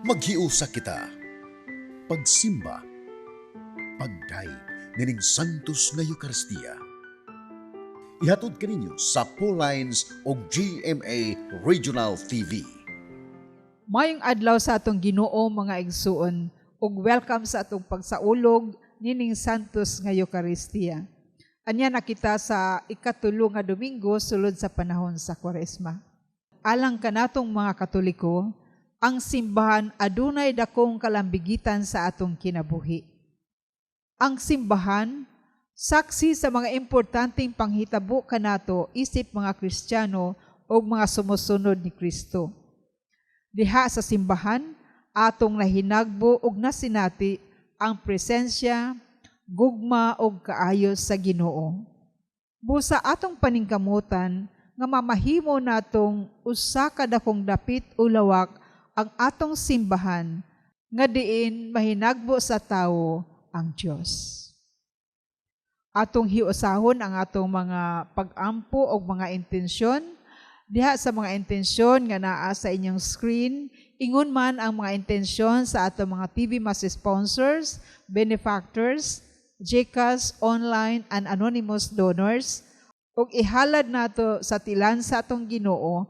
Maghiusa kita. Pagsimba, pagday, nining santos nga Eucharistia. Ihatod kaninyo sa Paul Lines o GMA Regional TV. Mayong adlaw sa atong Ginoo mga igsuon ug welcome sa atong pagsaulog nining santos nga Eucharistia. Anya na kita sa ikatulo nga Domingo sulod sa panahon sa Kwaresma. Alang kanatong mga Katoliko, ang simbahan adunay dakong kalambigitan sa atong kinabuhi. Ang simbahan saksi sa mga importanteng panghitabo kanato isip mga Kristiyano o mga sumusunod ni Kristo. Diha sa simbahan, atong nahinagbo ug nasinati ang presensya, gugma ug kaayos sa Ginoo. Busa atong paningkamutan nga mamahimo natong usa ka dakong dapit o lawak ang atong simbahan nga diin mahinagbo sa tawo ang Dios. Atong hiusahon ang atong mga pag-ampo o mga intensyon. Diha sa mga intensyon nga naa sa inyong screen, ingon man ang mga intensyon sa atong mga TV Mass sponsors, benefactors, GCash, online, and anonymous donors, ug ihalad nato sa tilan sa atong Ginoo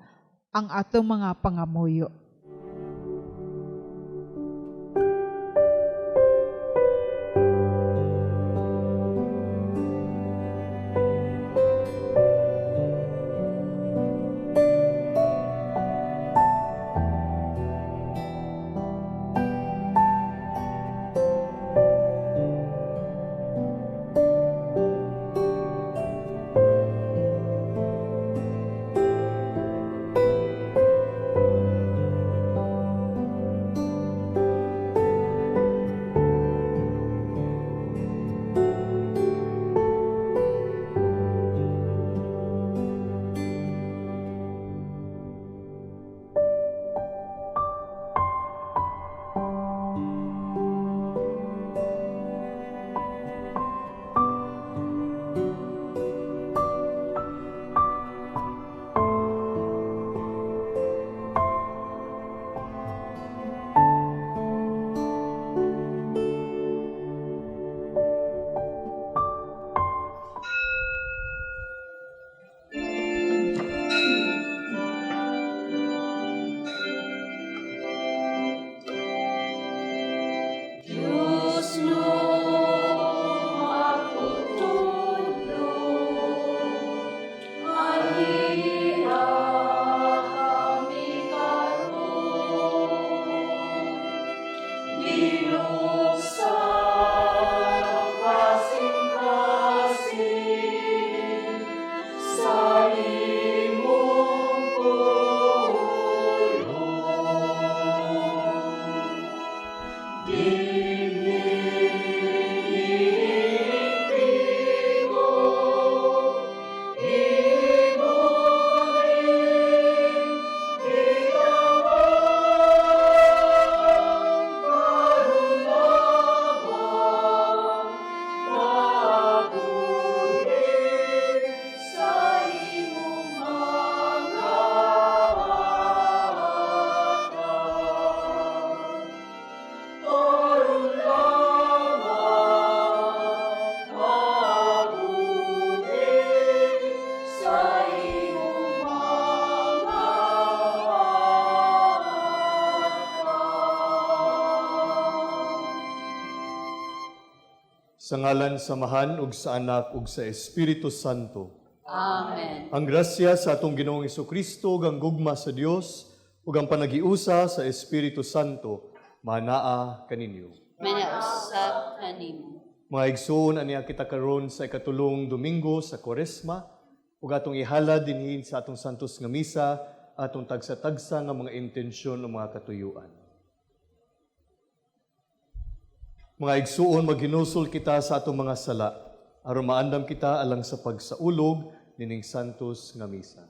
ang atong mga pangamuyo. Sa ngalan samahan ug sa Anak ug sa Espiritu Santo. Amen. Ang grasya sa atong Ginoong Hesukristo, ang gugma sa Dios ug ang panagiusa sa Espiritu Santo manaa kaninyo. Manausap kanimo. Mga igsoon aniya kita karon sa ikatulong Domingo sa Kwaresma ug atong ihalad dinhin sa atong santos nga misa atong tagsa-tagsa nga mga intensyon o mga katuyuan. Mga igsuon, maghinusol kita sa atong mga sala, aron maandam kita alang sa pagsaulog nining santos nga misa.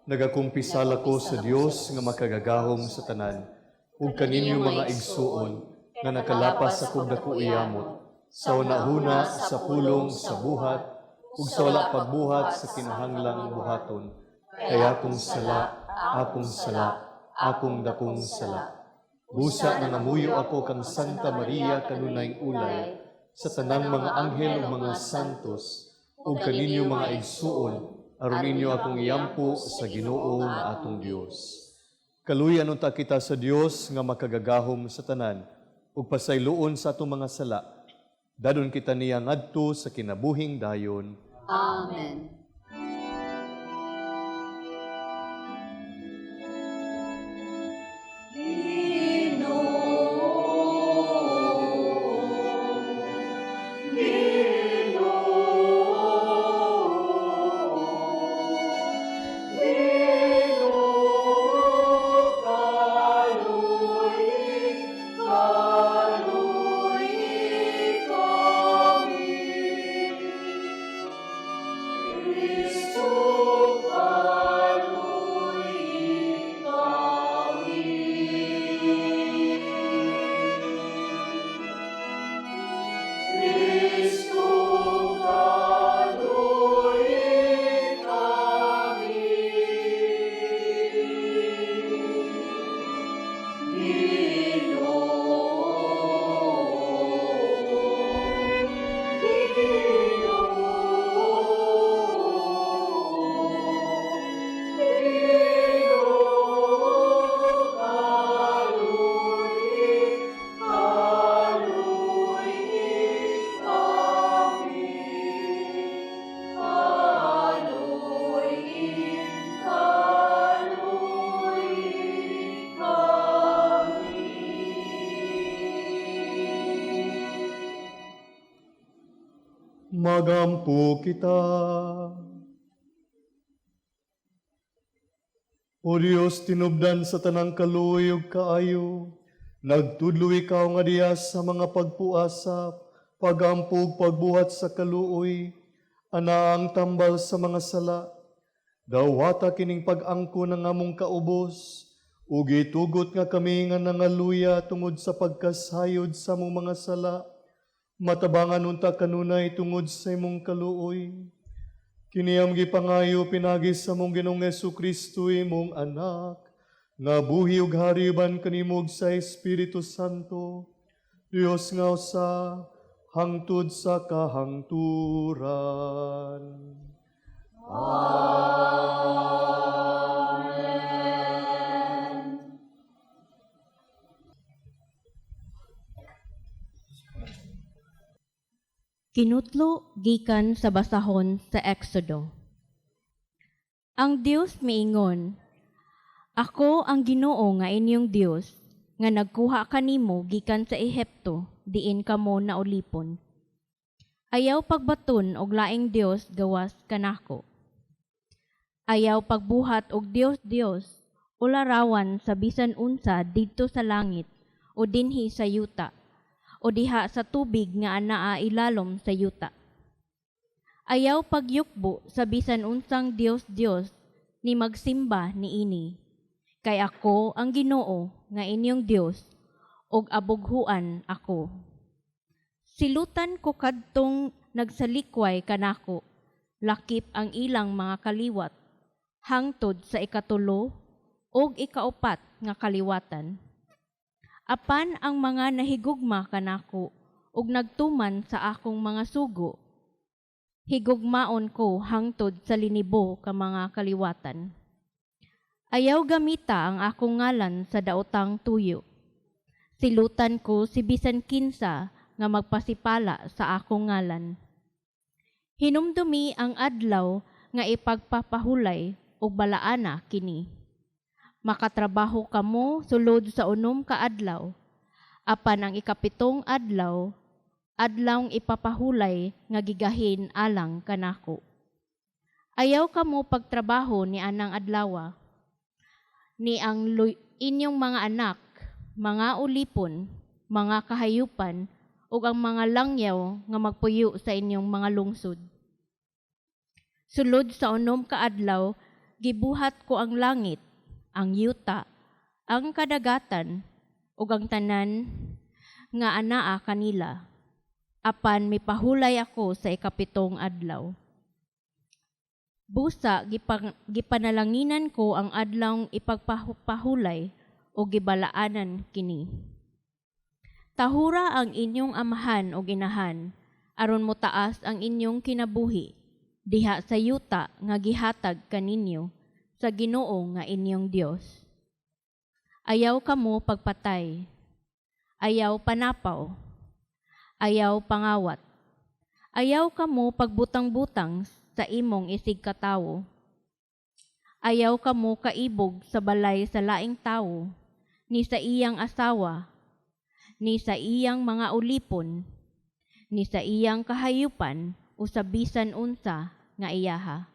Nagakumpisal ako sa Dios nga makagagahom sa tanan, ug kaninyo mga igsuon nga nakalapas sa kog dako iyamot, sa unahuna sa pulong sa buhat, ug sa wala pagbuhat sa kinahanglang buhaton, kaya akong sala, akong dakong sala. Busa na ngamuyo ako kang Santa Maria kanunayng ulay, sa tanang mga anghel ug mga santos, ug kaninyo mga igsuon, aron ninyo akong iyampo sa Ginoo nga atong Dios. Kaluyan unta kita sa Dios nga makagagahom sa tanan, ug pasayloon sa atong mga sala. Dadon kita niya ngadto sa kinabuhing dayon. Amen. Magampo kita. O Diyos, tinubdan sa tanang kaluoy ug kaayo, nagtudlo ikaw nga diya sa mga pagpuasa, pagampo ug pagbuhat sa kaluoy, ana ang tambal sa mga sala. Dawata kining pag-angko ng among kaubos, ug itugot nga kami nga nangaluya tungod sa pagkasayod sa among mga sala. Matabangan unta kanunay tungod sa imong kaluoy. Kini ang gipangayo pinagis sa mong Ginoong Jesucristo imong anak, nga buhi ug hariban kanimo sa Espiritu Santo, Dios nga usa, hangtod sa kahangturan. Kinutlo gikan sa basahon sa Exodo. Ang Dios miingon, ako ang Ginoo nga inyong Dios, nga nagkuha kanimo gikan sa Ehipto, diin kamo naulipon. Ayaw pagbaton og laing Dios gawas kanako. Ayaw pagbuhat og Dios o larawan sa bisan unsa didto sa langit o dinhi sa yuta, o diha sa tubig nga anaa ilalom sa yuta. Ayaw pagyukbo sa bisan unsang Dios ni magsimba niini. Kay ako ang Ginoo nga inyong Dios, og abughuan ako. Silutan ko kadtong nagsalikway kanako, lakip ang ilang mga kaliwat, hangtod sa ikatulo og ikaupat nga kaliwatan. Apan ang mga nahigugma kanako ug nagtuman sa akong mga sugo, higugmaon ko hangtod sa linibo ka mga kaliwatan. Ayaw gamita ang akong ngalan sa daotang tuyo. Silutan ko si bisan kinsa nga magpasipala sa akong ngalan. Hinumdumi ang adlaw nga ipagpapahulay ug balaana kini. Makatrabaho kamo sulod sa 6 ka adlaw, apan ang ikapitong adlaw, adlawng ipapahulay nga gigahin alang kanako. Ayaw kamo pagtrabaho ni anang adlawa, ni ang inyong mga anak, mga ulipon, mga kahayupan, ug ang mga langyaw nga magpuyo sa inyong mga lungsod. Sulod sa 6 ka adlaw, gibuhat ko ang langit, ang yuta, ang kadagatan, ug ang tanan nga anaa kanila. Apan mipahulay ako sa ikapitong adlaw. Busa, gipanalanginan ko ang adlawng ipagpahulay o gibalaanan kini. Tahura ang inyong amahan o ginahan, aron mo taas ang inyong kinabuhi, diha sa yuta nga gihatag kaninyo sa Ginoo nga inyong Dios. Ayaw kamo pagpatay, ayaw panapaw, ayaw pangawat, ayaw kamo pagbutang-butang sa imong isig katawo. Ayaw kamo kaibog sa balay sa laing tawo, ni sa iyang asawa, ni sa iyang mga ulipon, ni sa iyang kahayupan o sa bisan unsa nga iyaha.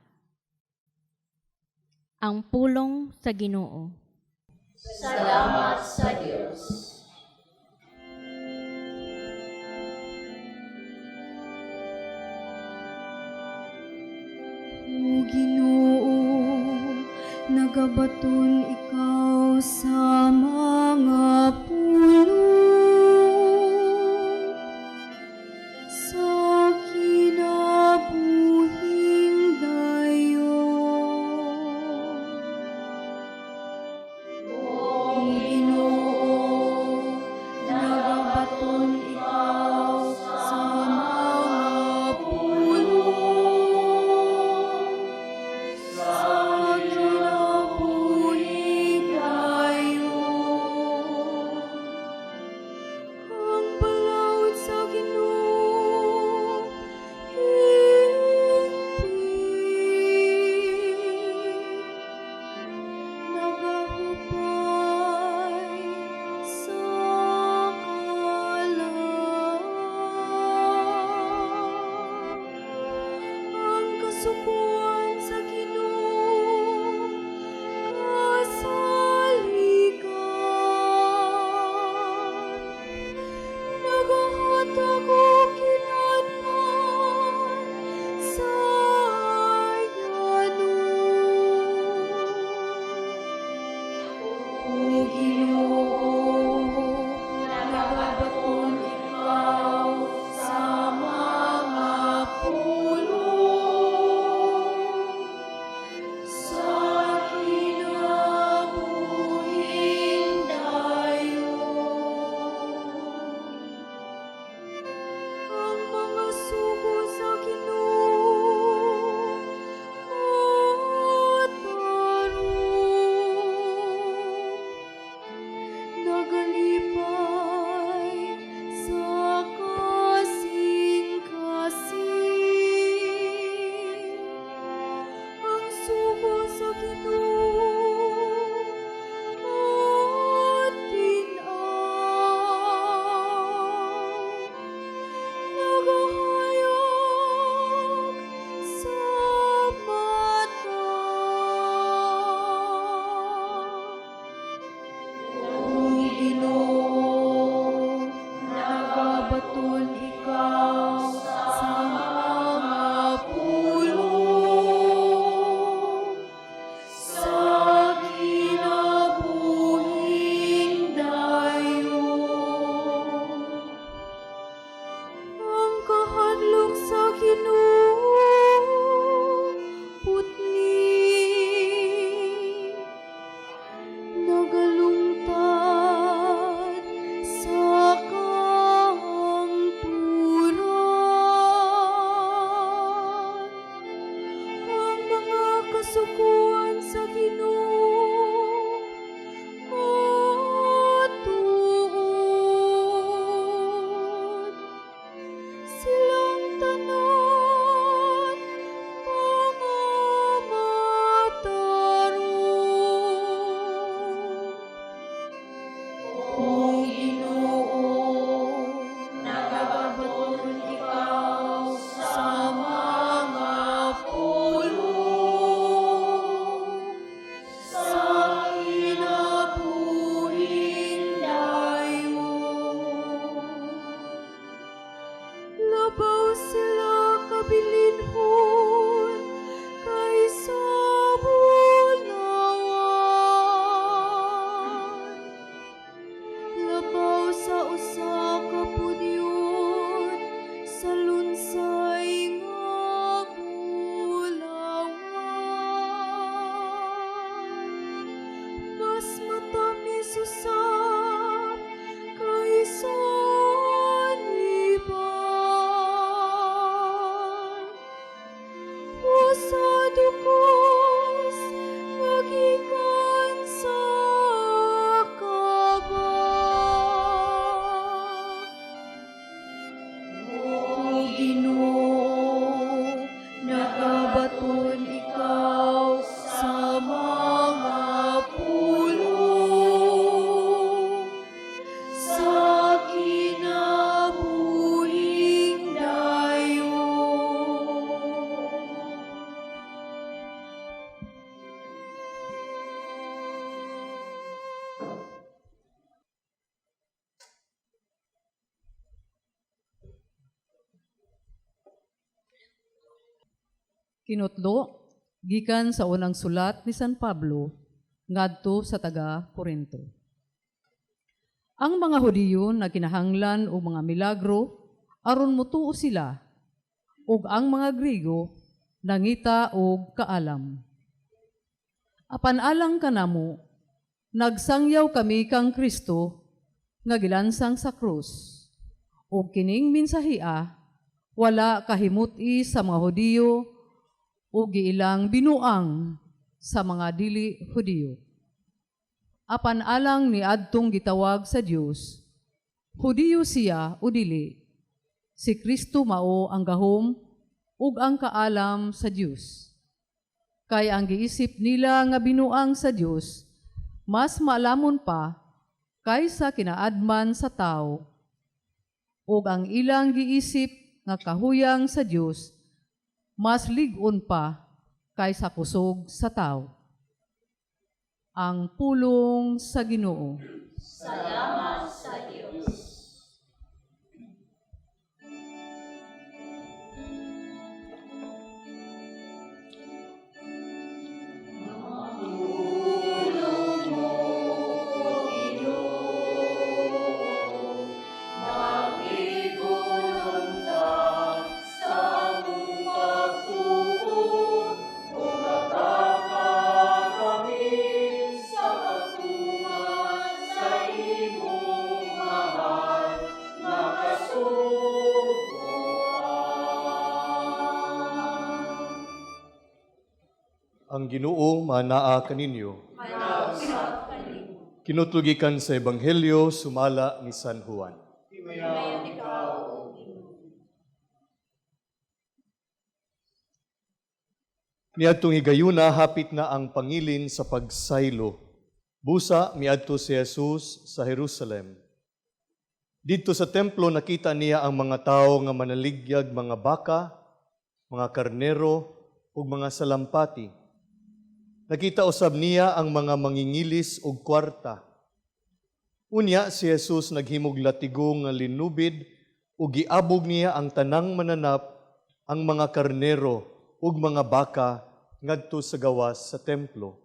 Ang pulong sa Ginoo. Salamat sa Diyos. O Ginoo, nagabaton ikaw sa mga pulong, sa kinabuhing dayon. O Ginoo, nagabaton ikaw sa mga pulong, sa kinabuhing dayon. Ang balaod sa Ginoo, nagahupay sa kalan. Ang kasukuan sa Ginoo, kasaligan. Nagahatag og kinatman sa yanon. O Ginoo, nagabaton ikaw sa mga pulong, sa kinabuhing dayon. Ang mga sugo sa Ginoo, matarong. Nagalipay sa kasing-kasing. Ang sugo sa Ginoo, matinaw. Nagahayag sa mata. O Ginoo, nagabaton ikaw sa mga pulong, sa kinabuhing dayon. Ang kahadlok sa Ginoo, putni. Nagalungtad sa kahangturan. Ang mga kasukuan sa Ginoo, matuod. Silang tanan, pangamatarong. O Ginoo, nagabaton ikaw sa mga pulong, sa kinabuhing dayon. Labaw sila kabilinhon kaysa bunawan. Labaw sa usa ka pudyon sa lunsay nga bulawan. Tinutlo, gikan sa unang sulat ni San Pablo, ngadto sa taga-Corinto. Ang mga Hudiyo na kinahanglan o mga milagro, aron mutuo sila, ug ang mga Grigo, nangita og kaalam. Apan alang kanamo, nagsangyaw kami kang Kristo, nga gilansang sa krus, ug kining minsahia, wala kahimuti sa mga Hudiyo, o giilang binuang sa mga dili Hudiyo. Apan alang ni adtong gitawag sa Dios, Hudiyo siya o dili, si Kristo mao ang gahom ug ang kaalam sa Dios. Kay ang giisip nila nga binuang sa Dios, mas maalamon pa kaysa kinaadman sa tao, ug ang ilang giisip nga kahuyang sa Dios, mas lig-on pa kaysa kusog sa tao. Ang pulong sa Ginoo. Salamat sa Diyos. Ang Ginoo manaa kaninyo. Kinutlugikan sa Ebanghelyo sumala ni San Juan. Niadtong higayuna hapit na ang pangilin sa pagsaylo. Busa miadto si Jesus sa Jerusalem. Dito sa templo nakita niya ang mga tao nga manaligyag mga baka, mga karnero ug mga salampati. Nakita usab niya ang mga mangingilis ug kwarta. Unya si Jesus naghimog latigo nga linubid ug giabog niya ang tanang mananap, ang mga karnero ug mga baka ngadto sa gawas sa templo.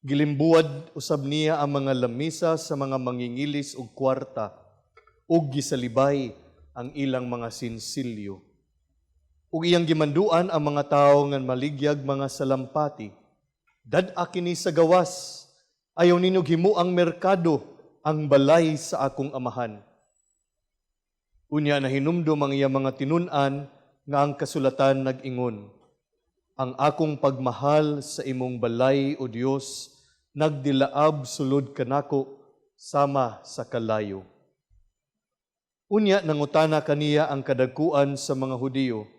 Gilimbuad usab niya ang mga lamisa sa mga mangingilis ug kwarta ug gisalibay ang ilang mga sinsilyo. Ug iyang gimanduan ang mga tawo nga maligyag mga salampati. Dad-a kini sa gawas, ayaw ninyo himo ang merkado, ang balay sa akong amahan. Unya na hinumdum ang iya mga tinun-an nga ang kasulatan nag-ingon. Ang akong pagmahal sa imong balay o Dios nagdilaab sulod kanako sama sa kalayo. Unya nangutana kaniya ang kadagkuan sa mga Hudiyo.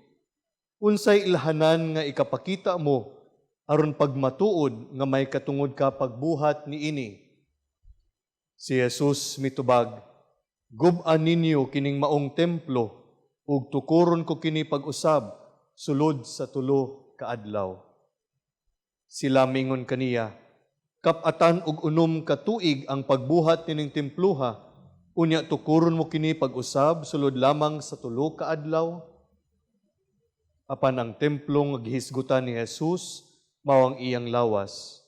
Unsay ilhanan nga ikapakita mo aron pagmatuod nga may katungod ka pagbuhat niini? Si Jesus mitubag, gub-an ninyo kining maong templo ug tukuron ko kini pag-usab sulod sa 3 ka adlaw. Sila mingon kaniya, kap-atan ug unom ka tuig ang pagbuhat nining templuha, unya tukuron mo kini pag-usab sulod lamang sa 3 ka adlaw. Apan ang templo nga gihisgutan ni Jesus mao ang iyang lawas.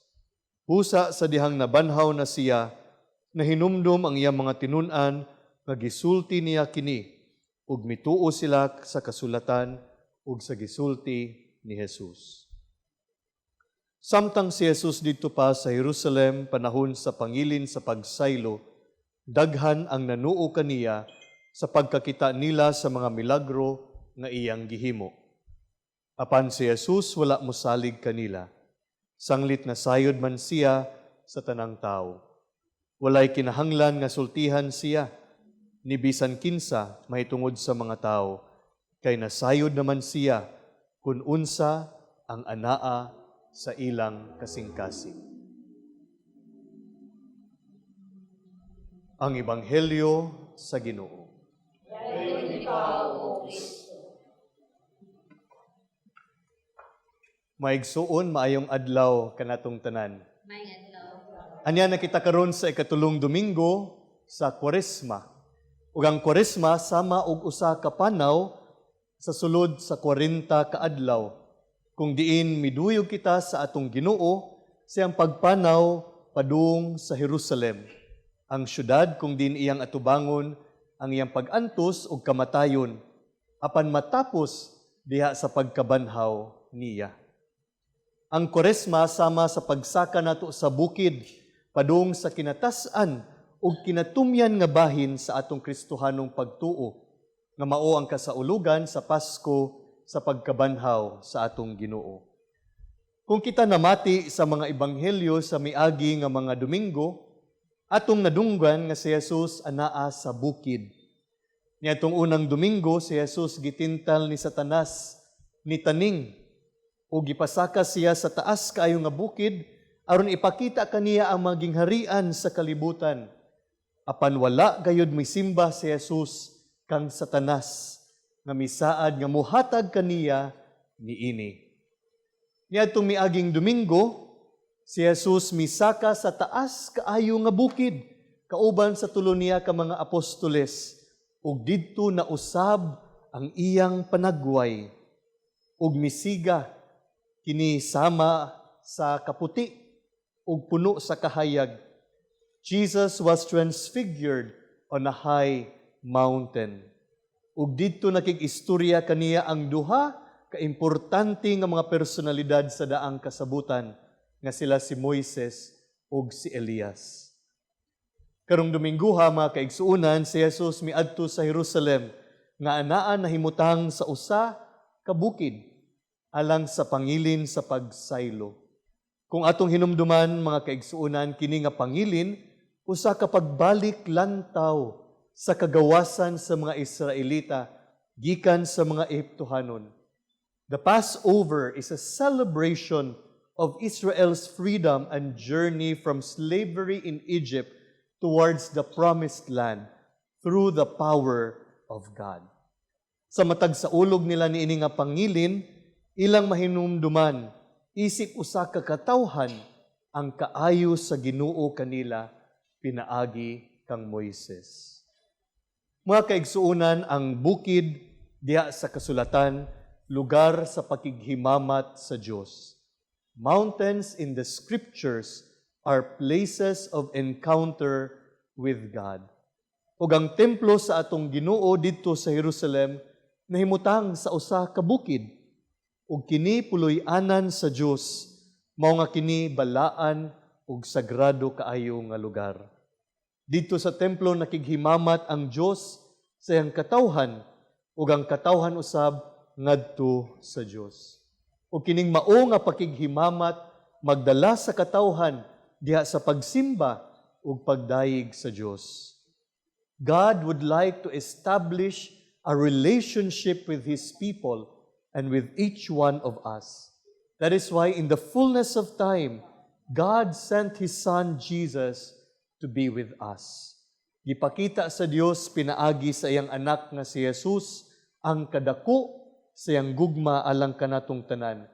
Busa sa dihang nabanhaw na siya, nahinumdum ang iyang mga tinun-an nga gisulti niya kini ug mituo sila sa kasulatan ug sa gisulti ni Jesus. Samtang si Jesus dito pa sa Jerusalem panahon sa pangilin sa pagsaylo, daghan ang nanuo kaniya sa pagkakita nila sa mga milagro nga iyang gihimo. Apan si Jesus wala mosalig kanila. Sanglit na sayod man siya sa tanang tao. Walay kinahanglan nga sultihan siya, ni bisan kinsa mahitungod sa mga tao, kay nasayod naman siya kun unsa ang anaa sa ilang kasing-kasing. Ang Ebanghelyo sa Ginoo. Maigsuon maayong adlaw kanatong tanan. Anya na kita karon sa ikatulong Domingo sa Kwaresma. Ug ang Kwaresma sama og usa ka panaw sa sulod sa 40 ka adlaw. kung diin miduyog kita sa atong Ginoo siyang pagpanaw padung sa Jerusalem, ang syudad kung din iyang atubangon ang iyang pag-antos ug kamatayon, apan matapos diha sa pagkabanhaw niya. Ang Koresma sama sa pagsaka nato sa bukid padung sa kinatasan ug kinatumyan nga bahin sa atong Kristohanong pagtuo nga mao ang kasaulugan sa Pasko sa pagkabanhaw sa atong Ginoo. Kung kita namati sa mga ebanghelyo sa miagi nga mga Domingo, atong nadunggan nga si Jesus anaa sa bukid. Niadtong unang Domingo, si Jesus gitintal ni Satanas ni taning ug gipasaka siya sa taas kaayo nga bukid aron ipakita kaniya ang maging harian sa kalibutan. Apan wala gayud misimba si Jesus kang Satanas nga misaad nga muhatag kaniya niini. Niadtong miaging Domingo, si Jesus misaka sa taas kaayo nga bukid kauban sa tulo niya ka mga apostoles ug didto nausab ang iyang panagway ug misiga kini sama sa kaputi ug puno sa kahayag. Jesus was transfigured on a high mountain. Ug didto nakig-istorya kaniya ang duha ka importante nga mga personalidad sa daang kasabutan nga sila si Moises ug si Elias. Karong Domingo mga kaigsuunan, si Jesus miadto sa Jerusalem nga anaa nahimutang sa usa ka bukid alang sa pangilin sa pagsaylo. Kung atong hinumduman mga kaigsuunan kini nga pangilin usa ka pagbalik lantaw sa kagawasan sa mga Israelita gikan sa mga Ehiptohanon. The Passover is a celebration of Israel's freedom and journey from slavery in Egypt towards the promised land through the power of God. Sa matag sa ulog nila niini nga pangilin, ilang mahinumduman, isip usa ka katawhan ang kaayo sa Ginoo kanila pinaagi kang Moises. Mga kaigsuunan, ang bukid diha sa kasulatan, lugar sa pakighimamat sa Dios. Mountains in the scriptures are places of encounter with God. Ug ang templo sa atong Ginoo didto sa Jerusalem nahimutang sa usa ka bukid. Ug kini puloy-anan sa Dios, mao nga kini balaan ug sagrado kaayo nga lugar. Dito sa templo nakighimamat ang Dios sa iyang katawhan ug ang katawhan usab ngadto sa Dios. Ug kining mao nga pakighimamat magdala sa katawhan diha sa pagsimba ug pagdayeg sa Dios. God would like to establish a relationship with His people and with each one of us. That is why in the fullness of time, God sent His Son Jesus to be with us. Gipakita sa Dios pinaagi sa iyang anak nga si Jesus ang kadako sa iyang gugma alang kanatong tanan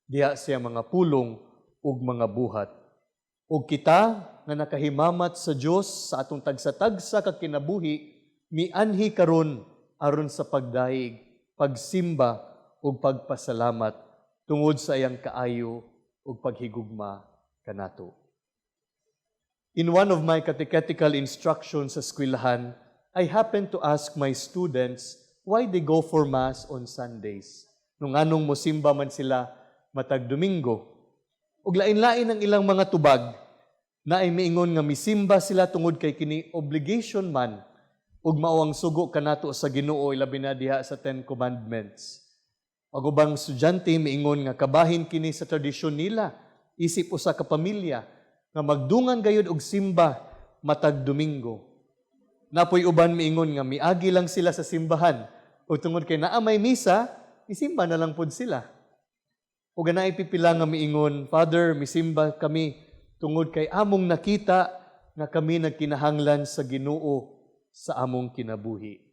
diha sa iyang mga pulong ug mga buhat. Ug kita nga nakahimamat sa Dios sa atong tagsa-tagsa ka kinabuhi mianhi karon aron sa pagdaig, pagsimba ug pagpasalamat tungod sa iyang kaayo ug paghigugma kanato. In one of my catechetical instructions sa eskwelahan, I happened to ask my students why they go for Mass on Sundays. Nung anong mosimba man sila matag Domingo. Ug lain-lain ang ilang mga tubag na ay miingon nga misimba sila tungod kay kini obligation man ug mao ang sugo kanato sa Ginoo ilabi na diha sa 10 Commandments. Ug ubang estudyante miingon nga kabahin kini sa tradisyon nila, isip usa ka pamilya nga magdungan gayud og simba matag Domingo. Napoy uban miingon nga miagi lang sila sa simbahan ug tungod kay naa may misa, isimba na lang pud sila. Ug ganaay pipila nga miingon, Father, misimba kami tungod kay among nakita nga kami nagkinahanglan sa Ginoo sa among kinabuhi.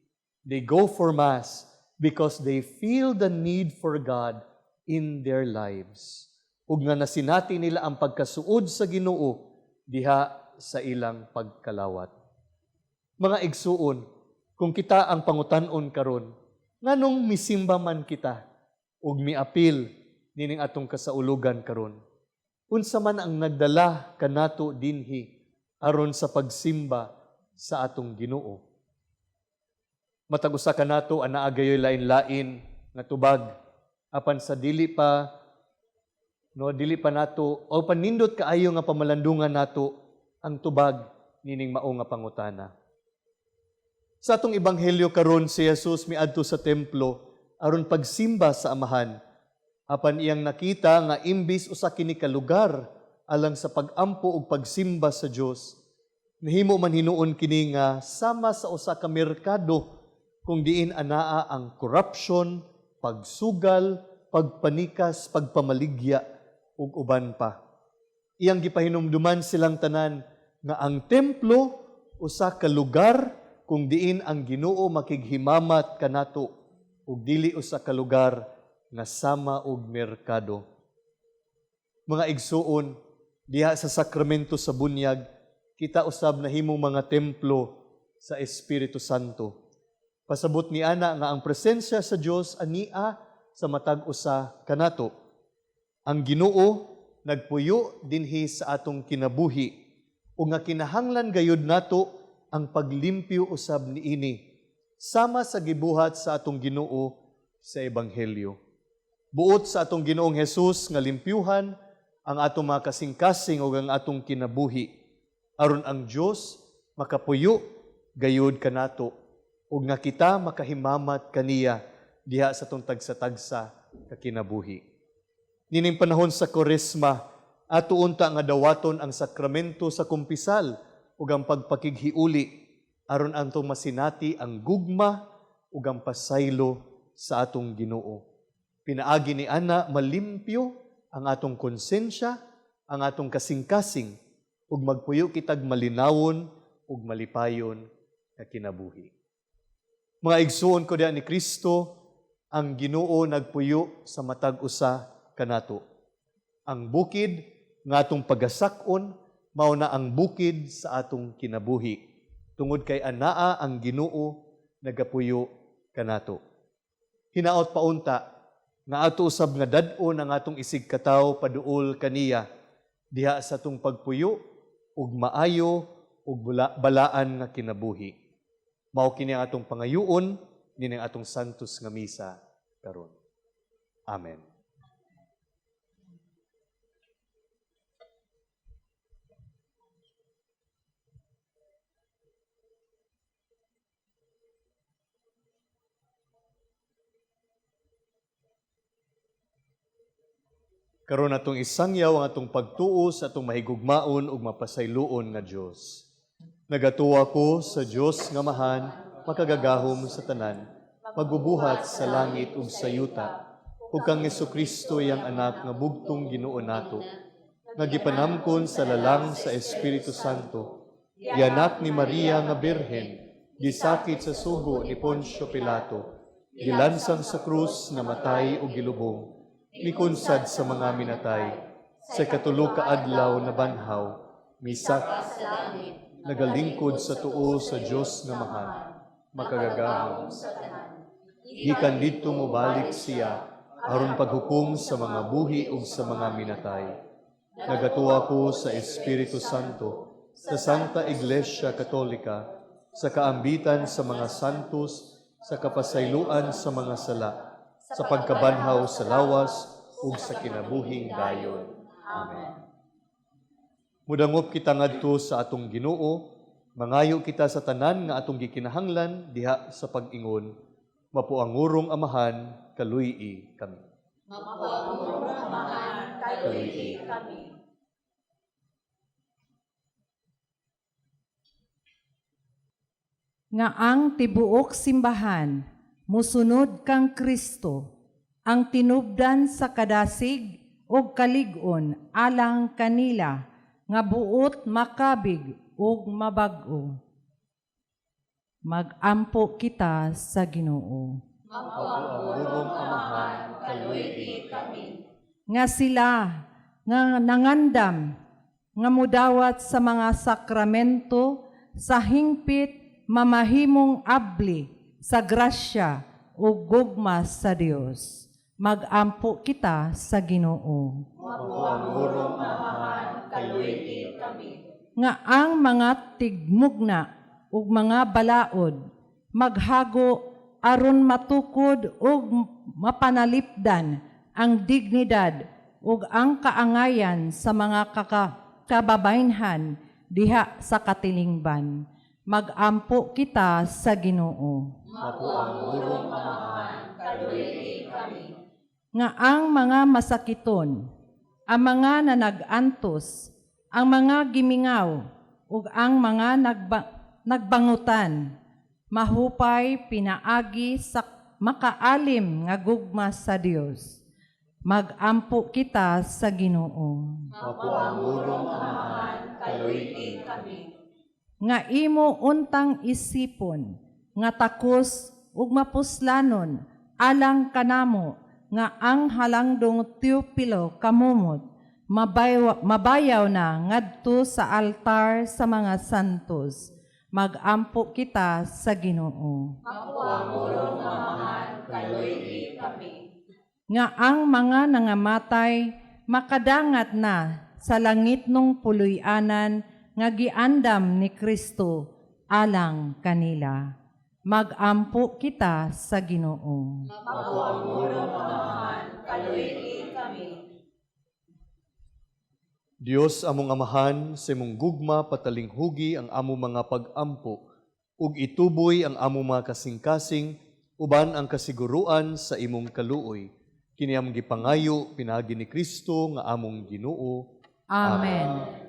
They go for Mass because they feel the need for God in their lives. Ug nga nasinati nila ang pagkasuod sa Ginoo diha sa ilang pagkalawat. Mga igsuon, kung kita ang pangutan-on karon, nganong misimba man kita ug miapil nining atong kasaulugan karon. Unsa man ang nagdala kanato dinhi aron sa pagsimba sa atong Ginoo. Matag usa kanato anaa gayoy lain-lain nga tubag apan sa dili pa nato o panindot kaayo nga pamalandungan nato ang tubag nining mao nga pangutana. Sa atong ebanghelyo karon si Jesus miadto sa templo aron pagsimba sa Amahan. Apan iyang nakita nga imbis usa kini ka lugar alang sa pagampo ug pagsimba sa Dios, nahimo man hinuon kini nga sama sa usa ka merkado kung diin anaa ang corruption, pagsugal, pagpanikas, pagpamaligya ug uban pa. Iyang gipahinumduman silang tanan nga ang templo usa ka lugar kung diin ang Ginoo makighimamat kanato ug dili usa ka lugar nga sama og merkado. Mga igsuon, diha sa sakramento sa bunyag, kita usab nahimong mga templo sa Espiritu Santo. Pasabot ni ana nga ang presensya sa Dios ania sa matag usa kanato. Ang Ginoo nagpuyo dinhi sa atong kinabuhi ug nga kinahanglan gayud nato ang paglimpyo usab niini sama sa gibuhat sa atong Ginoo sa ebanghelyo. Buot sa atong Ginoong Hesus nga limpyuhan ang atong mga kasing-kasing ug ang atong kinabuhi aron ang Dios makapuyo gayud kanato ug nga kita makahimamat kaniya diha sa atong tagsa-tagsa ka kinabuhi. Nining panahon sa Koresma, ato unta nga dawaton ang sakramento sa kumpisal ug ang pagpakighiuli aron antong masinati ang gugma ug ang pasaylo sa atong Ginoo. Pinaagi ni ana malimpyo ang atong konsensya, ang atong kasing-kasing ug magpuyo kitag malinawon ug malipayon nga kinabuhi. Mga igsuon ko diha ni Kristo, ang Ginoo nagpuyo sa matag usa kanato. Ang bukid nga atong pagasakon mao na ang bukid sa atong kinabuhi. Tungod kay anaa ang Ginoo nagapuyo kanato. Hinaot paunta nga ato usab nga dad-on ang atong isig kataw paduol kaniya diha sa atong pagpuyo ug maayo ug balaan nga kinabuhi. Mao kini ang atong pangayuon nining atong santos nga misa karon. Amen. Karon atong isangyaw ang atong pagtuo sa atong mahigugmaon ug mapasayloon nga Dios. Nagatuwa ko sa Dios nga mahan, makagagahom sa tanan, magbubuhat sa langit ug sa yuta, ug kang Jesucristo yang anak nga bugtong Ginoo nato, nga gipanamkon sa lalang sa Espiritu Santo, gianak ni Maria nga Birhen, gisakit sa sugo ni Poncio Pilato, gilansang sa krus, namatay ug gilubong, mikunsad sa mga minatay, sa katulo ka adlaw na banhaw, misak, nagalingkod sa tuo sa Dios nga mahal, makagagahom sa tanan. Gikan didto mobalik siya, aron paghukom sa mga buhi ug sa mga minatay. Nagatuwa ko sa Espiritu Santo, sa Santa Iglesia Katolika, sa kaambitan sa mga santos, sa kapasayloan sa mga sala, sa pagkabanhaw sa lawas ug sa kinabuhing dayon. Amen. Mudangop kita ngadto sa atong Ginoo, mangayo kita sa tanan nga atong gikinahanglan diha sa pag-ingon, mapuangurong Amahan, kaluy-i kami. Mapuangurong Amahan, kaluy-i kami. Nga ang tibuok simbahan, musunod kang Kristo, ang tinubdan sa kadasig o kalig-on alang kanila, nga buot makabig o mabag-o. Mag-ampo kita sa Ginoo. Mapuangurong Amahan, kaluy-i kami. Nga sila, nga nangandam, nga mudawat sa mga sakramento, sa hingpit, mamahimong abli, sa grasya o gugma sa Dios. Mag-ampo kita sa Ginoo. Mapuamurong amahan, Kaluiti kami. Nga ang mga tigmugna ug mga balaod maghago aron matukod ug mapanalipdan ang dignidad ug ang kaangayan sa mga kababaynhan diha sa katilingban. Mag-ampo kita sa Ginoo. Mapuamurong amahan, kaluiti kami. Nga ang mga masakiton, ang mga nanag-antos, ang mga gimingaw, ug ang mga nagbangutan, mahupay pinaagi sa makaalim nga gugma sa Dios. Mag-ampo kita sa Ginoo. Mapuamurong amahan, kaluiti kami. Nga imo untang isipon, nga takos ug mapuslanon, alang kanamo, nga ang halangdong Teopilo kamumot, mabayaw na ngadto sa altar sa mga santos. Mag-ampo kita sa Ginoo. Mapuamurong amahan, kaluiti kami. Nga ang mga nangamatay makadangat na sa langit nung puloy-anan nga giandam ni Kristo alang kanila. Mag-ampo kita sa Ginoo. Mapuamurong amahan, kaluiti kami. Dios among amahan, sa imong gugma patalinghugi ang among mga pag-ampo, ug ituboy ang among mga kasing-kasing, uban ang kasiguruan sa imong kaluoy. Kini among gipangayo, pinagi ni Kristo nga among Ginoo. Amen.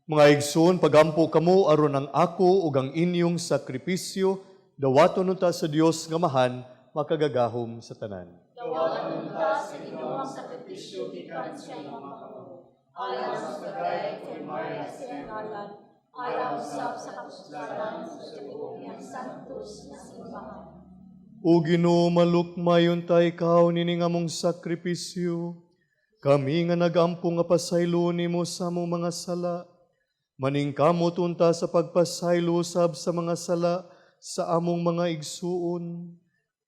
Mga igsoon, pagampo kamo aron ang ako ug ang inyong sakripisyo, dawaton unta sa Dios nga mahan, makagagahom sa tanan. Dawaton ta sa Ginoong sakripisyo gikan sa imong mga kamot. Alang sa bagay kay Maria Singalan, alang usab sa kapuslanan sa tibuok niyang santos na simbahan. O Ginoo, malukmayon ta ikaw nining among sakripisyo, Kami nga nagampo nga pasaylo nimo sa among mga sala, maning kamo tunta sa pagpasaylo sab sa mga sala sa among mga igsuon.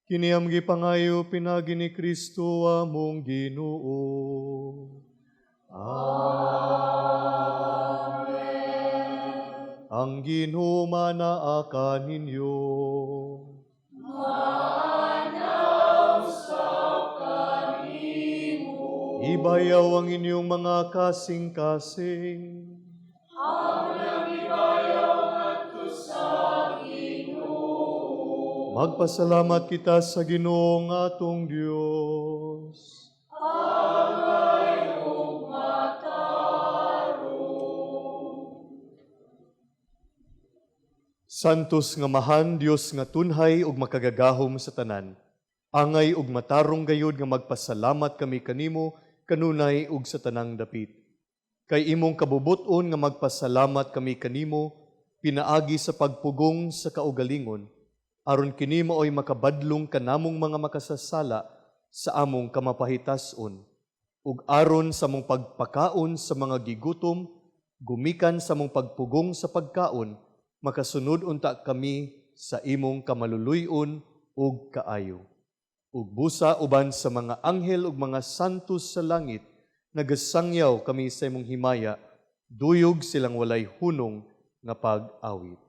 Kini am gipangayo pinagi ni Kristo among Ginoo. Amen. Ang Ginoo manaa kaninyo. Ibayaw ang inyong mga kasing-kasing. Magpasalamat kita sa Ginoong atong Dios. Santos nga mahan Dios nga tunhay ug makagagahom sa tanan. Angay ug matarong gayud nga magpasalamat kami kanimo kanunay ug sa tanang dapit. Kay imong kabubuton nga magpasalamat kami kanimo pinaagi sa pagpugong sa kaugalingon aron kini maoy makabadlong kanamong mga makasasala sa among kamapahitas-on ug aron sa mong pagpakaon sa mga gigutom gumikan sa mong pagpugong sa pagkaon makasunod unta kami sa imong kamaluluy-on ug kaayo. Ug busa uban sa mga anghel ug mga santos sa langit, nagasangyaw kami sa imong himaya, duyog silang walay hunong nga pag-awit.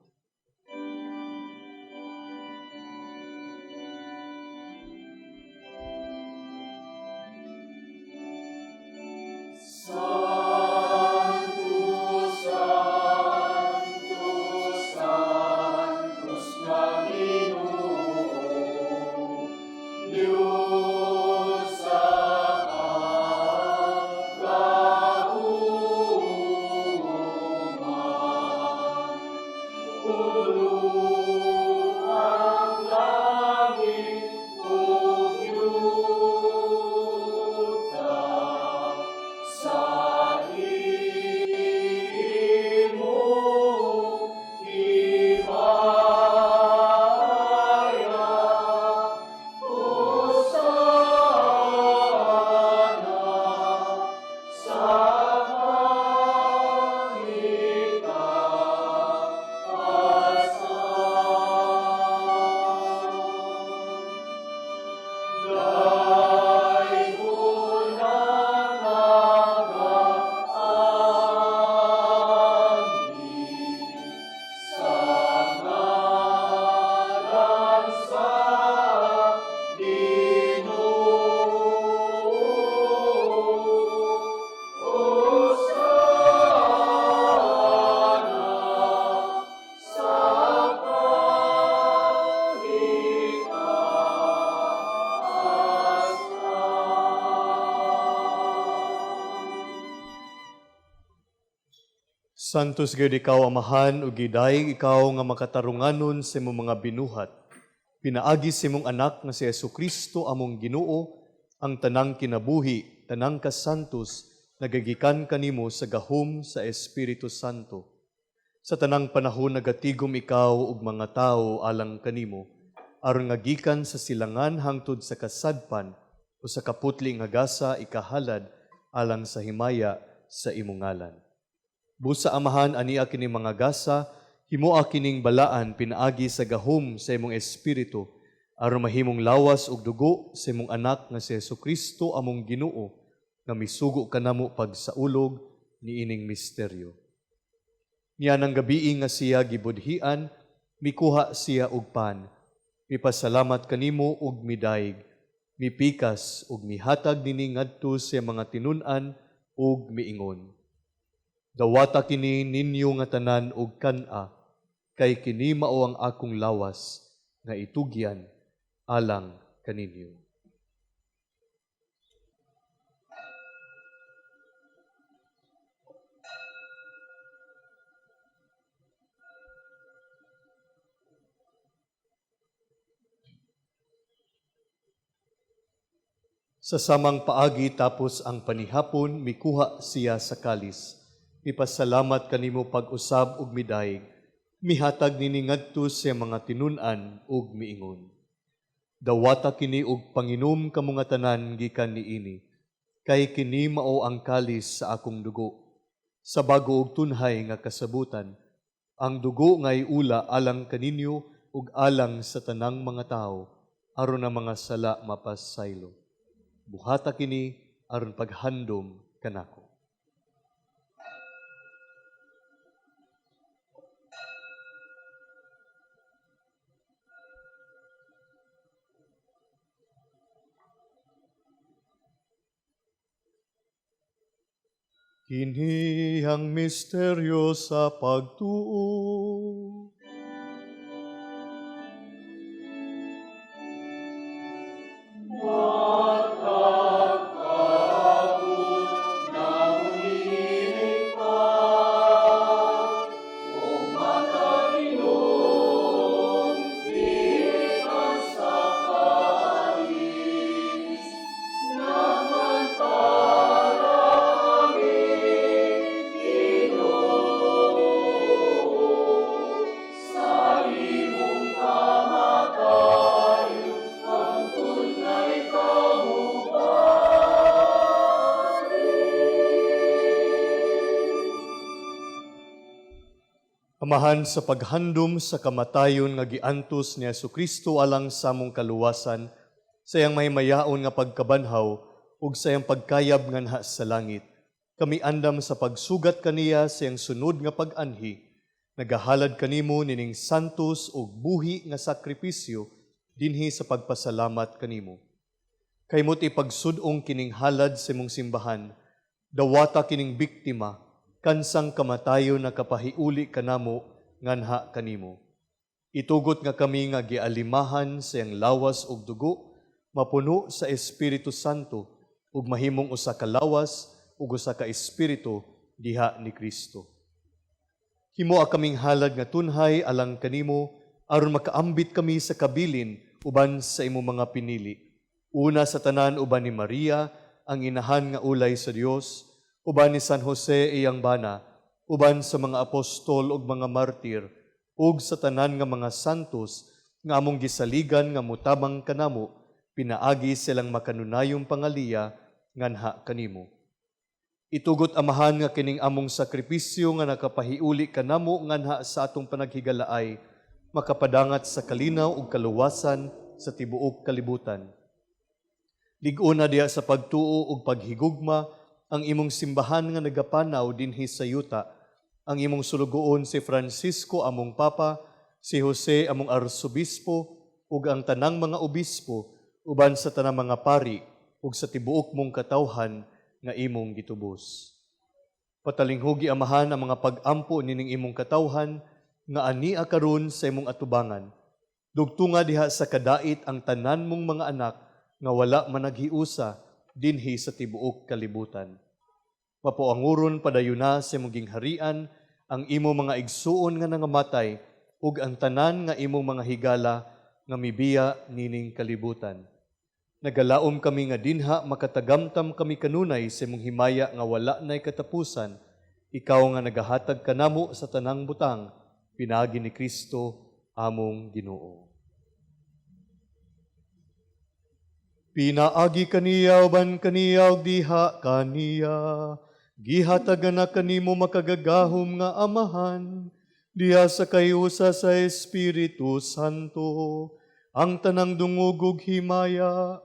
Santos gayud ikaw amahan ug gidayeg ikaw nga makatarunganon sa imong mga binuhat. Pinaagi sa imong anak nga si Jesucristo among Ginoo ang tanang kinabuhi, tanang kasantos nagagikan kanimo sa gahom sa Espiritu Santo. Sa tanang panahon nagatigom ikaw ug mga tawo alang kanimo aron nga gikan sa silangan hangtod sa kasadpan o sa kaputli nga gasa ikahalad alang sa himaya sa imong ngalan. Busa amahan ania kini mga gasa, himoa kining balaan pinaagi sa gahom sa imong espiritu, aron mahimong lawas ug dugo sa imong anak nga si Jesucristo among Ginoo, nga misugo kanamo pagsaulog niining misteryo. Niya nang gabii nga siya gibudhian, mikuha siya og pan, mipasalamat kanimo ug midayeg, mipikas ug mihatag nini ngadto sa mga tinun-an ug miingon. Dawata kini ninyo nga tanan og kan-a, kay kini mao ang akong lawas nga itugyan alang kaninyo. Sa samang paagi tapos ang panihapon, mikuha siya sa kalis. Mipasalamat kanimo pag-usab ug midayeg, mihatag nini ngadto sa mga tinun-an ug miingon. Dawata kini og panginom kamo nga tanan gikan niini. kay kini mao ang kalis sa akong dugo. Sa bago og tunhay nga kasabutan, ang dugo nga'y ula alang kaninyo ug alang sa tanang mga tao, aron ang mga sala mapasaylo. Buhata kini aron paghandom kanako. Kini ang misteryo sa pagtuo. Amahan sa paghandom sa kamatayon nga giantos ni Jesucristo alang sa among kaluwasan, sa iyang mahimayaon nga pagkabanhaw ug sa iyang pagkayab nganha sa langit. Kami andam sa pagsugat kaniya sa iyang sunod nga pag-anhi, nagahalad kanimo nining santos ug buhi nga sakripisyo dinhi sa pagpasalamat kanimo. Kay mo't ipagsudong kining halad sa imong simbahan, dawata kining biktima, kansang kamatayon na kapahiuli kanamo nganha kanimo. Itugot nga kami nga gialimahan sa iyang lawas ug dugo, mapuno sa Espiritu Santo, ug mahimong usa ka lawas ug usa ka espiritu diha ni Kristo. Himoa kaming halad nga tunhay alang kanimo, aron makaambit kami sa kabilin uban sa imong mga pinili. Una sa tanan uban ni Maria, ang inahan nga ulay sa Dios, uban ni San Jose iyang bana, uban sa mga apostol ug mga martir, ug sa tanan nga mga santos nga among gisaligan nga mutabang kanamo, pinaagi silang makanunayong pangaliya nganha kanimo. Itugot amahan nga kining among sakripisyo nga nakapahiuli kanamo nganha sa atong panaghigalaay, makapadangat sa kalinaw ug kaluwasan sa tibuok kalibutan. Lig-una diha sa pagtuo ug paghigugma ang imong simbahan nga nagapanaw dinhi sa yuta, ang imong sulugoon si Francisco among Papa, si Jose among Arsobispo, ug ang tanang mga obispo, uban sa tanang mga pari, ug sa tibuok mong katawhan nga imong gitubos. Patalinghugi amahan ang mga pag-ampo nining imong katawhan, nga ania karon sa imong atubangan. Dugtunga diha sa kadait ang tanan mong mga anak, nga wala managhiusa dinhi sa tibuok kalibutan. Mapuanguron padayuna sa imong gingharian ang imong mga igsuon nga nangamatay ug ang tanan nga imong mga higala nga mibiya nining kalibutan. Nagalaom kami nga dinha makatagamtam kami kanunay sa imong himaya nga wala nay katapusan, ikaw nga nagahatag kanamo sa tanang butang, pinaagi ni Kristo among Ginoo. Pinaagi kaniya uban kaniya ug diha kaniya, gihatagan na kanimo makagagahom nga amahan, diha sa kayusa sa Espiritu Santo, ang tanang dungog ug himaya,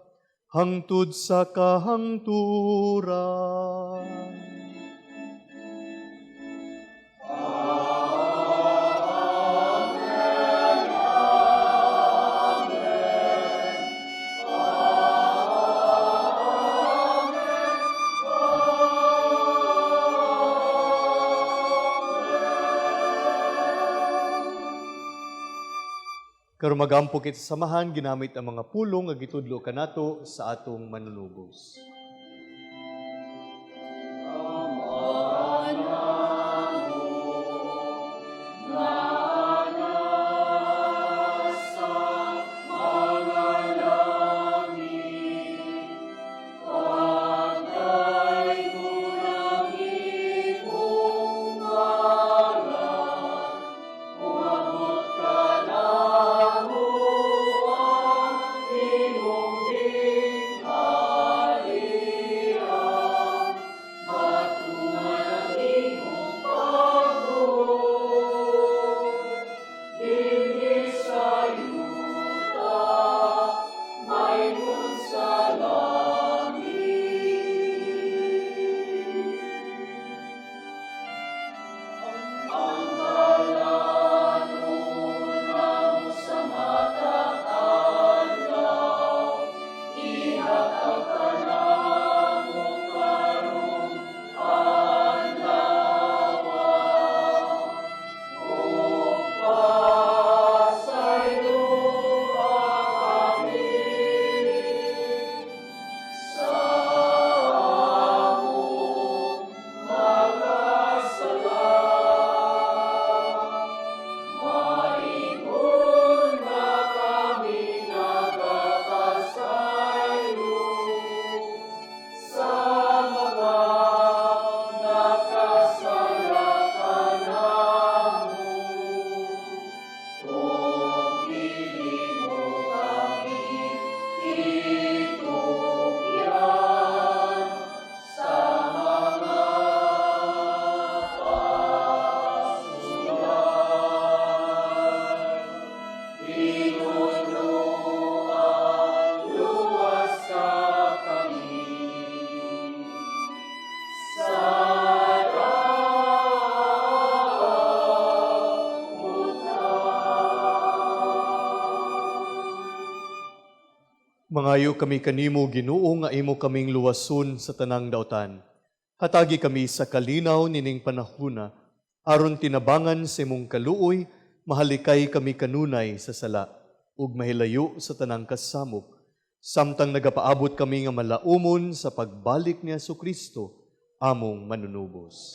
hangtod sa kahangturan. Karon magampo kita samahan ginamit ang mga pulong nga gitudlo kanato sa atong manunubos. Imong gingharian. Mangayo kami kanimo, Ginoo, nga imo kaming luwason sa tanang daotan. Hatagi kami sa kalinaw nining panahuna, aron tinabangan sa imong kaluoy, mahalikay kami kanunay sa sala, ug mahilayo sa tanang kasamok. Samtang nagapaabot kami nga malaumon sa pagbalik ni Jesucristo, among manunubos.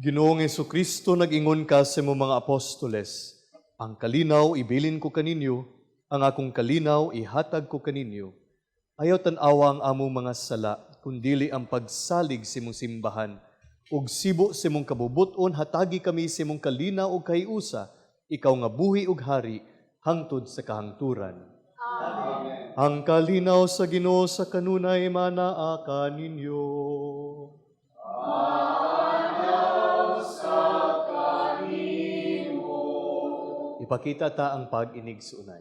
Ginoong Jesucristo, nag-ingon ka sa imong mga apostoles, ang kalinaw ibilin ko kaninyo, ang akong kalinaw ihatag ko kaninyo. Ayaw tan-awa ang among mga sala, kundili ang pagsalig sa imong simbahan, ug sibo sa imong kabubuton, hatagi kami sa imong kalinaw ug kahiusa, ikaw nga buhi ug hari, hangtod sa kahangturan. Amen. Ang kalinaw sa Ginoo sa kanunay manaa kaninyo. Ipakita ta ang pag-inig sa unay.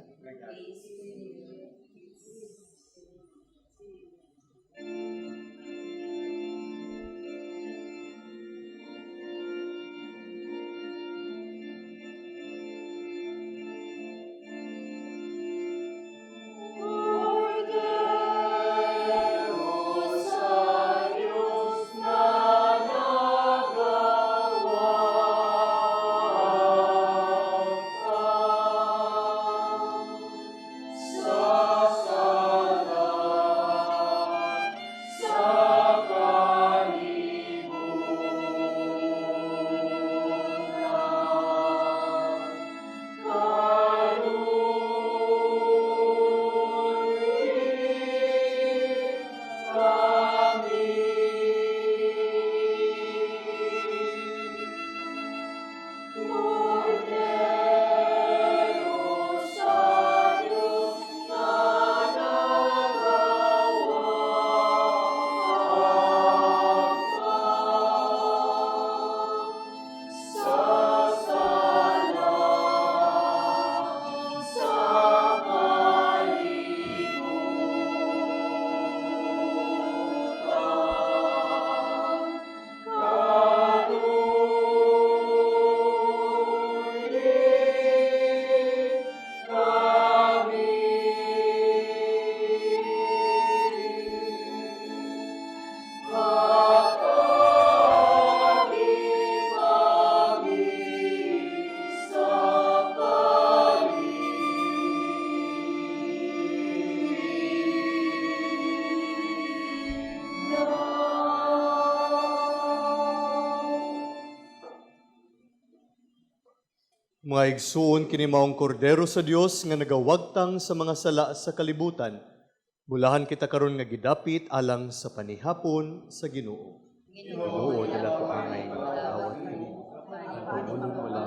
Mga igsuon kini maong kordero sa Dios nga nagawagtang sa mga sala sa kalibutan. Bulahan kita karon nga gidapit alang sa panihapon sa Ginoo. Ginoo, dala ko angay nga awat kanimo. Ang pagulong wala.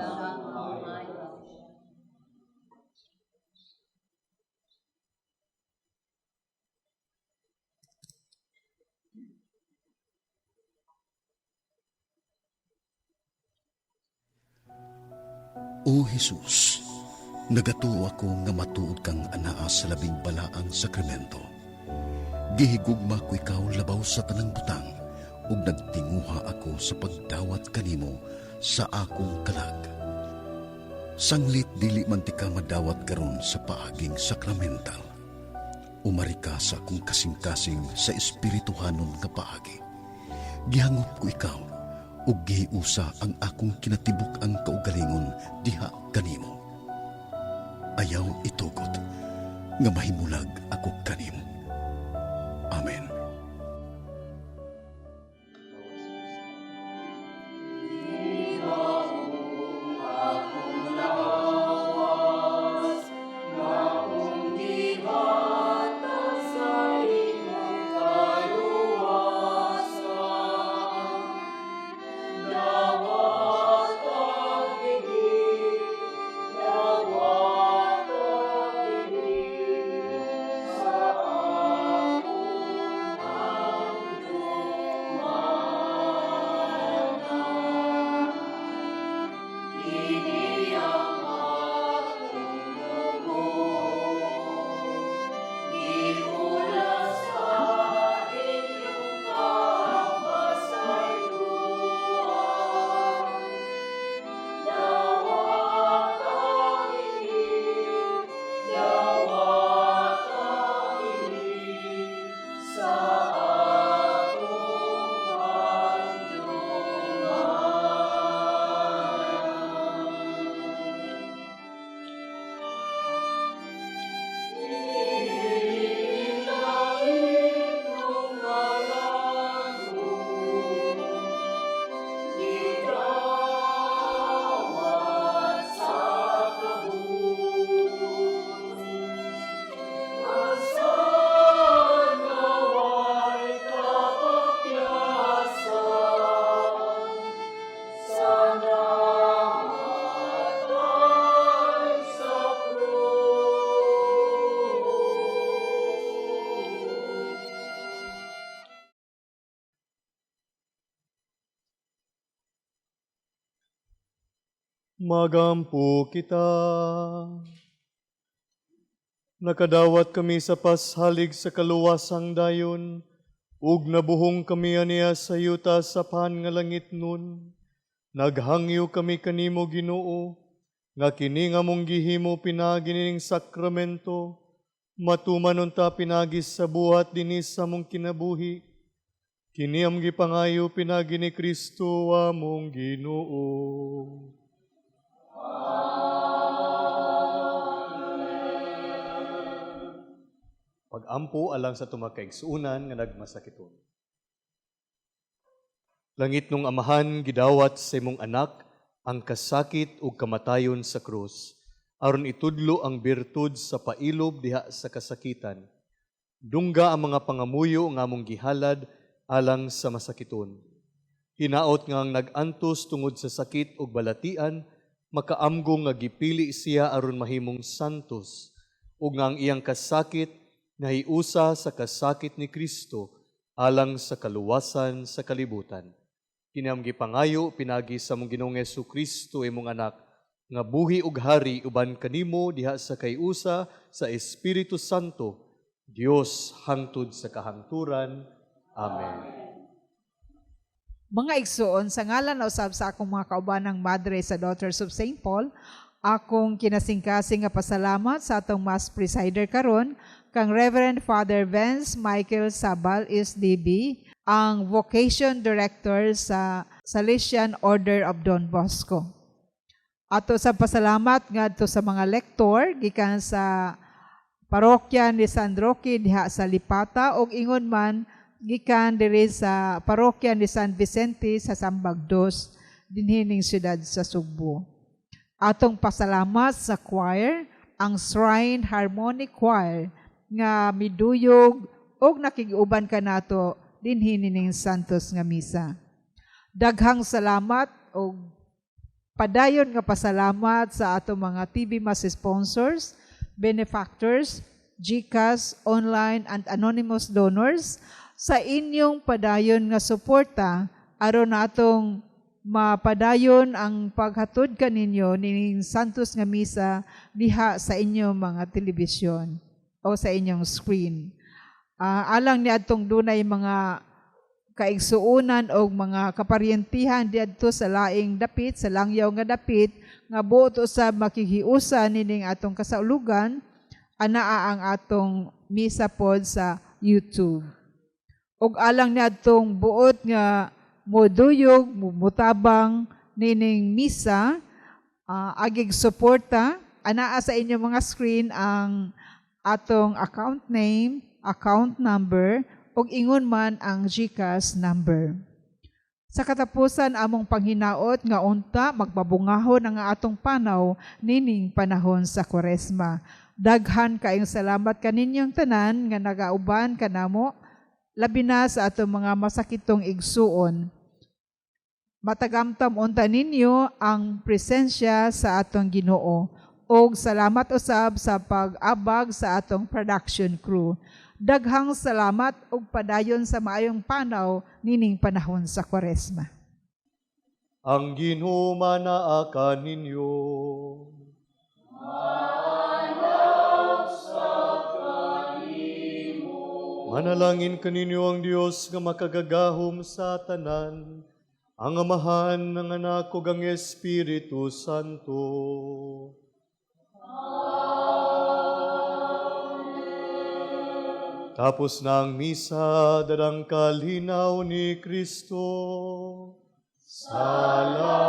O Jesus, nagatuo ako nga matuod kang anaa sa labing balaang sakramento. Gihigugma ko ikaw labaw sa tanang butang, ug nagtinguha ako sa pagdawat kanimo sa akong kalag. Sanglit dili man ti ka madawat karon sa paaging sakramental. Umari ka sa akong kasing-kasing sa espirituhanon nga paagi. Gihangop ko ikaw, ug gihiusa ang akong kinatibuk ang kaugalingon diha kanimo. Ayaw itugot nga mahimulag ako kanimo. Amen. Magampo kita. Nakadawat kami sa pashalig sa kaluwasang dayon, ug nabuhong kami aniya sa yuta sa pan nga langit nun. Naghangyo kami kanimo Ginoo, nga kini nga mong gihimo pinagi ning sakramento, matuman unta pinagis sa buhat dinis sa mong kinabuhi. Kini am gipangayo pinagi ni Kristo among Ginoo. Pag-ampo alang sa tumakaigsuunan nga nagmasakiton. Langit nung amahan, gidawat sa imong anak ang kasakit ug kamatayon sa krus, aron itudlo ang birtud sa pailob diha sa kasakitan. Dungga ang mga pangamuyo nga among gihalad alang sa masakiton. Hinaot nga ang nag-antos tungod sa sakit ug balatian, makaamgong nga gipili siya aron mahimong santos, ug nga ang iyang kasakit nahiusa sa kasakit ni Kristo alang sa kaluwasan sa kalibutan. Kini am gipangayo pinagi sa mong Ginoong Jesucristo imong anak nga buhi ug hari uban kanimo diha sa kayusa sa Espiritu Santo, Dios hangtod sa kahangturan. Amen. Mga igsuon, sa ngalan na usab sa akong mga kaubanang madre sa Daughters of St. Paul, akong kinasingkasing nga pasalamat sa atong Mass Presider karon kang Reverend Father Vance Michael Sabal SDB, ang Vocation Director sa Salesian Order of Don Bosco. Ato sa pasalamat ngadto sa mga lektor gikan sa parokya ni San Roque diha sa Lipata ug ingon man gikan diri sa parokya ni San Vicente sa Sambagdos dinhi ning siyudad sa Sugbo. Atong pasalamat sa choir, ang Shrine Harmonic Choir nga miduyog og nakig-uban kanato dinhi ning Santos nga misa. Daghang salamat og padayon nga pasalamat sa ato mga TV Mass sponsors, benefactors, GCash, online and anonymous donors sa inyong padayon nga suporta aron natong mapadayon ang paghatod kaninyo ning Santos nga misa diha sa inyong mga telebisyon o sa inyong screen. Alang ni adtong dunay mga kaigsuunan o mga kaparyentihan diadto sa laing dapit, sa langyaw nga dapit, nga buot usab makihiusa nining atong kasaulugan, anaa ang atong misa pod sa YouTube. Og alang ni adtong buot nga moduyog, mutabang nining misa, agig suporta, anaa sa inyong mga screen ang atong account name, account number, ug ingon man ang GCash number. Sa katapusan among panghinaot nga unta magbabungahon ang atong panaw nining panahon sa Kwaresma. Daghan kaayong salamat kaninyong tanan nga nagauban kanamo labi na sa atong mga masakitong igsuon. Matagamtam unta ninyo ang presensya sa atong Ginoo. Og salamat usab sa pag-abag sa atong production crew. Daghang salamat ug padayon sa maayong panaw nining panahon sa Kwaresma. Ang Ginoo manaa kaninyo. Manalangin kaninyo ang Dios nga makagagahom sa tanan, ang Amahan ng Anak ug ang Espiritu Santo. Tapos na ang misa, dadang kalinaw ni Kristo. Salamat.